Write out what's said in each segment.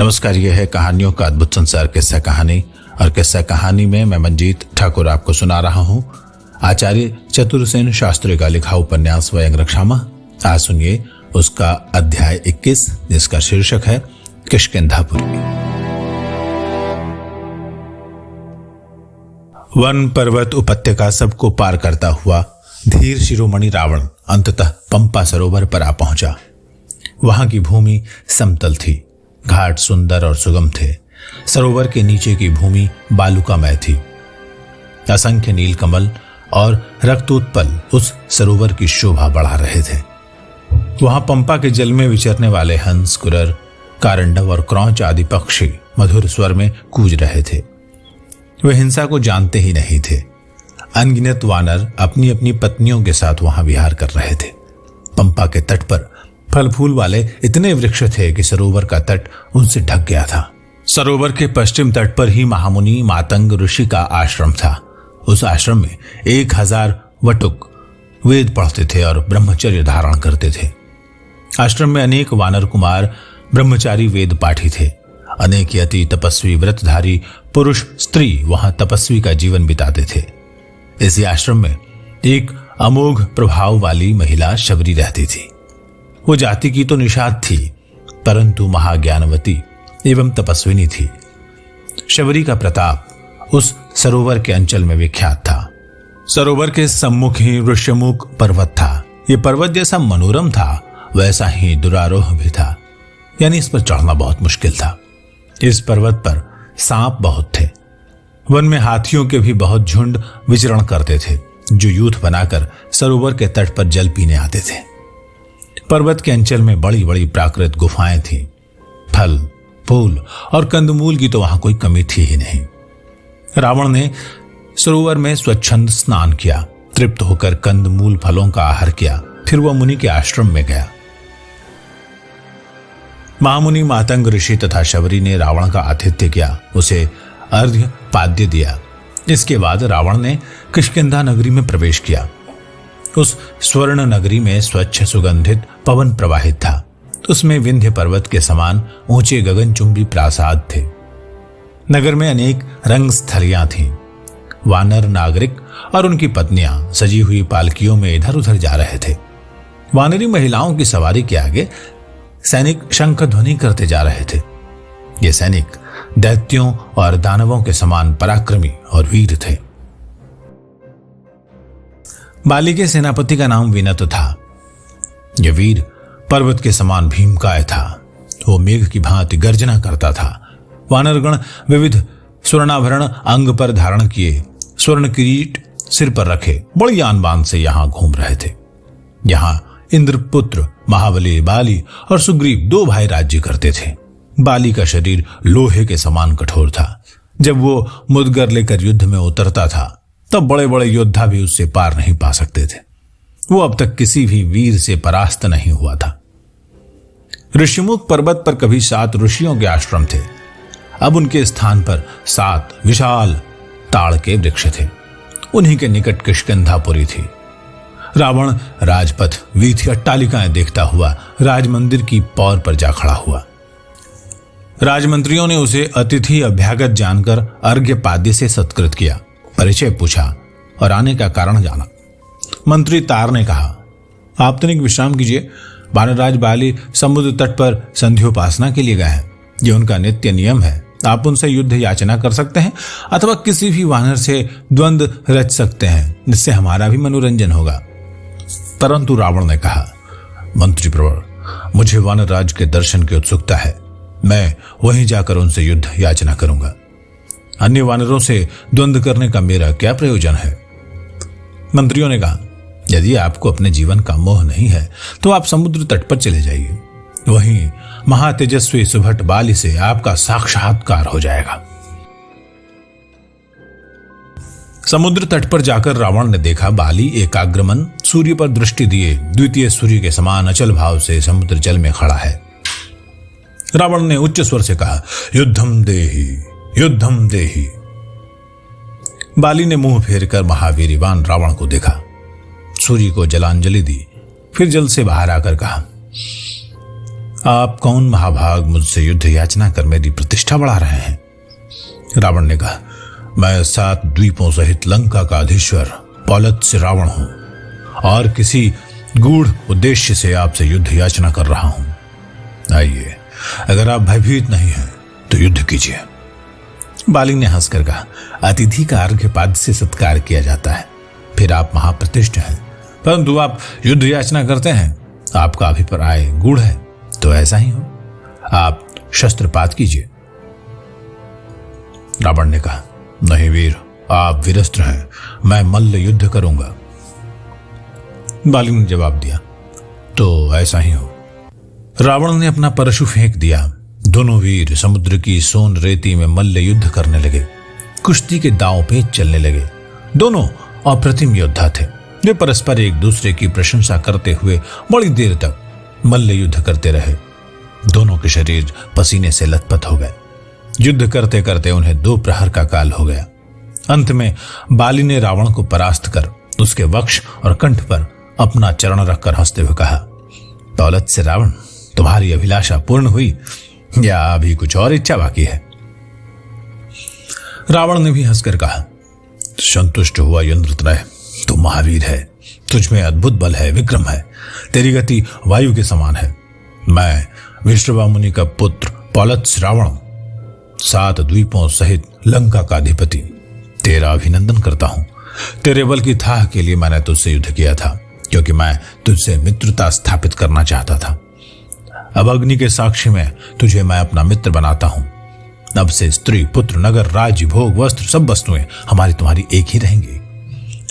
नमस्कार, यह है कहानियों का अद्भुत संसार किस्सा कहानी। और किस्सा कहानी में मैं मंजीत ठाकुर आपको सुना रहा हूं आचार्य चतुरसेन शास्त्री का लिखा उपन्यास वयंग रक्षामा। आज सुनिए उसका अध्याय 21, जिसका शीर्षक है किष्किंधापुरी। वन पर्वत उपत्यका सबको पार करता हुआ धीर शिरोमणि रावण अंततः पंपा सरोवर पर आ पहुंचा। वहां की भूमि समतल थी, घाट सुंदर और सुगम थे। सरोवर के नीचे की भूमि बालुकामय थी। असंख्य नीलकमल और रक्तोत्पल उस सरोवर की शोभा बढ़ा रहे थे। वहां पंपा के जल में विचरने वाले हंस, कुरर, कारंडव और क्रौंच आदि पक्षी मधुर स्वर में कूज रहे थे। वे हिंसा को जानते ही नहीं थे। अनगिनत वानर अपनी अपनी पत्नियों के साथ वहां विहार कर रहे थे। पंपा के तट पर फल फूल वाले इतने वृक्ष थे कि सरोवर का तट उनसे ढक गया था। सरोवर के पश्चिम तट पर ही महामुनि मातंग ऋषि का आश्रम था। उस आश्रम में 1000 वटुक वेद पढ़ते थे और ब्रह्मचर्य धारण करते थे। आश्रम में अनेक वानर कुमार ब्रह्मचारी वेद पाठी थे। अनेक यति तपस्वी व्रतधारी पुरुष स्त्री वहां तपस्वी का जीवन बिताते थे। इसी आश्रम में एक अमोघ प्रभाव वाली महिला शबरी रहती थी। वो जाति की तो निषाद थी, परंतु महाज्ञानवती एवं तपस्विनी थी। शबरी का प्रताप उस सरोवर के अंचल में विख्यात था। सरोवर के सम्मुख ही ऋष्यमुख पर्वत था। ये पर्वत जैसा मनोरम था, वैसा ही दुरारोह भी था, यानी इस पर चढ़ना बहुत मुश्किल था। इस पर्वत पर सांप बहुत थे। वन में हाथियों के भी बहुत झुंड विचरण करते थे, जो यूथ बनाकर सरोवर के तट पर जल पीने आते थे। पर्वत के अंचल में बड़ी बड़ी प्राकृत गुफाएं थीं। फल, फूल और कंदमूल की तो वहां कोई कमी थी ही नहीं। रावण ने सरोवर में स्वच्छंद स्नान किया, तृप्त होकर कंदमूल फलों का आहार किया। फिर वह मुनि के आश्रम में गया। महामुनि मातंग ऋषि तथा शबरी ने रावण का आतिथ्य किया, उसे अर्घ्य पाद्य दिया। इसके बाद रावण ने किष्किंधा नगरी में प्रवेश किया। उस स्वर्ण नगरी में स्वच्छ सुगंधित पवन प्रवाहित था। उसमें विंध्य पर्वत के समान ऊंचे गगनचुंबी प्रासाद थे। नगर में अनेक रंग स्थलियां थीं। वानर नागरिक और उनकी पत्नियां सजी हुई पालकियों में इधर उधर जा रहे थे। वानरी महिलाओं की सवारी के आगे सैनिक शंख ध्वनि करते जा रहे थे। ये सैनिक दैत्यों और दानवों के समान पराक्रमी और वीर थे। बाली के सेनापति का नाम विनत था। यह वीर पर्वत के समान भीमकाय था। वो मेघ की भांति गर्जना करता था। वानरगण विविध स्वर्णाभरण अंग पर धारण किए, स्वर्ण किरीट सिर पर रखे बड़ी आन बान से यहां घूम रहे थे। यहां इंद्रपुत्र महाबली बाली और सुग्रीव 2 भाई राज्य करते थे। बाली का शरीर लोहे के समान कठोर था। जब वो मुदगर लेकर युद्ध में उतरता था, तब बड़े बड़े योद्धा भी उससे पार नहीं पा सकते थे। वो अब तक किसी भी वीर से परास्त नहीं हुआ था। ऋषिमुख पर्वत पर कभी 7 ऋषियों के आश्रम थे। अब उनके स्थान पर 7 विशाल ताड़ के वृक्ष थे। उन्हीं के निकट किष्किंधापुरी थी। रावण राजपथ, वीथी, अट्टालिकाएं देखता हुआ राजमंदिर की पौर पर जा खड़ा हुआ। राजमंत्रियों ने उसे अतिथि अभ्यागत जानकर अर्घ्य पाद्य से सत्कृत किया, परिचय पूछा और आने का कारण जाना। मंत्री तार ने कहा, आप तनिक विश्राम कीजिए। वानरराज बाली समुद्र तट पर संध्योपासना के लिए गए हैं। यह उनका नित्य नियम है। आप उनसे युद्ध याचना कर सकते हैं अथवा किसी भी वानर से द्वंद्व रच सकते हैं, जिससे हमारा भी मनोरंजन होगा। परंतु रावण ने कहा, मंत्री प्रवर, मुझे वानरराज के दर्शन की उत्सुकता है। मैं वहीं जाकर उनसे युद्ध याचना करूंगा। अन्य वानरों से द्वंद्व करने का मेरा क्या प्रयोजन है? मंत्रियों ने कहा, यदि आपको अपने जीवन का मोह नहीं है तो आप समुद्र तट पर चले जाइए। वहीं महातेजस्वी सुभट बाली से आपका साक्षात्कार हो जाएगा। समुद्र तट पर जाकर रावण ने देखा बाली एकाग्रमन सूर्य पर दृष्टि दिए द्वितीय सूर्य के समान अचल भाव से समुद्र जल में खड़ा है। रावण ने उच्च स्वर से कहा, युद्धम देहि, युद्धम देहि। बाली ने मुंह फेरकर महावीरवान रावण को देखा, सूर्य को जलांजलि दी, फिर जल से बाहर आकर कहा, आप कौन महाभाग मुझसे युद्ध याचना कर मेरी प्रतिष्ठा बढ़ा रहे हैं? रावण ने कहा, मैं 7 द्वीपों सहित लंका का अधीश्वर पौलत्स्य रावण हूं और किसी गूढ़ उद्देश्य से आपसे युद्ध याचना कर रहा हूं। आइए, अगर आप भयभीत नहीं हैं तो युद्ध कीजिए। बाली ने हंसकर कहा, अतिथि का अर्घ्यपाद से सत्कार किया जाता है, फिर आप महाप्रतिष्ठ हैं, परंतु आप युद्ध याचना करते हैं। आपका अभिप्राय गूढ़ है तो ऐसा ही हो, आप शस्त्रपात कीजिए। रावण ने कहा, नहीं वीर, आप वीरस्त्र हैं, मैं मल्ल युद्ध करूंगा। बाली ने जवाब दिया, तो ऐसा ही हो। रावण ने अपना परशु फेंक दिया। दोनों वीर समुद्र की सोन रेती में मल्ल युद्ध करने लगे। कुश्ती के दांव पेच चलने लगे। दोनों अप्रतिम योद्धा थे। वे परस्पर एक दूसरे की प्रशंसा करते हुए बड़ी देर तक मल्ल युद्ध करते रहे। दोनों के शरीर पसीने से लथपथ हो गए। युद्ध करते करते उन्हें 2 प्रहर का काल हो गया। अंत में बाली ने रावण को परास्त कर उसके वक्ष और कंठ पर अपना चरण रखकर हंसते हुए कहा, पौलत्स्य रावण, तुम्हारी अभिलाषा पूर्ण हुई या अभी कुछ और इच्छा बाकी है? रावण ने भी हंसकर कहा, संतुष्ट हुआ इंद्रत्रय, तू महावीर है, तुझमें अद्भुत बल है, विक्रम है, तेरी गति वायु के समान है। मैं विश्रवा मुनि का पुत्र पौलत्स्य रावण, 7 द्वीपों सहित लंका का अधिपति, तेरा अभिनंदन करता हूं। तेरे बल की थाह के लिए मैंने तुझसे युद्ध किया था, क्योंकि मैं तुझसे मित्रता स्थापित करना चाहता था। अब अग्नि के साक्षी में तुझे मैं अपना मित्र बनाता हूं। अब से स्त्री, पुत्र, नगर, राज्य, भोग, वस्त्र, सब वस्तुएं हमारी तुम्हारी एक ही रहेंगी।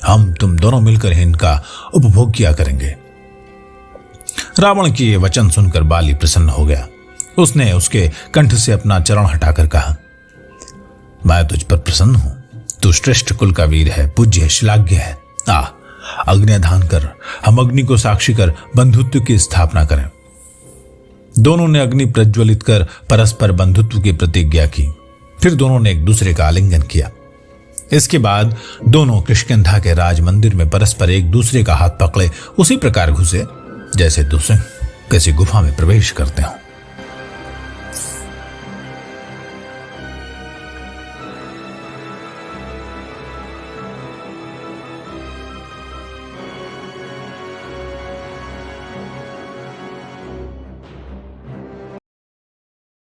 हम तुम दोनों मिलकर ही इनका उपभोग किया करेंगे। रावण की ये वचन सुनकर बाली प्रसन्न हो गया। उसने उसके कंठ से अपना चरण हटाकर कहा, मैं तुझ पर प्रसन्न हूं। तू श्रेष्ठ कुल का वीर है, पूज्य है, श्लाघ्य है। अग्निदान कर, हम अग्नि को साक्षी कर बंधुत्व की स्थापना करें। दोनों ने अग्नि प्रज्वलित कर परस्पर बंधुत्व की प्रतिज्ञा की। फिर दोनों ने एक दूसरे का आलिंगन किया। इसके बाद दोनों किष्किंधा के राज मंदिर में परस्पर एक दूसरे का हाथ पकड़े उसी प्रकार घुसे जैसे दूसरे किसी गुफा में प्रवेश करते हों।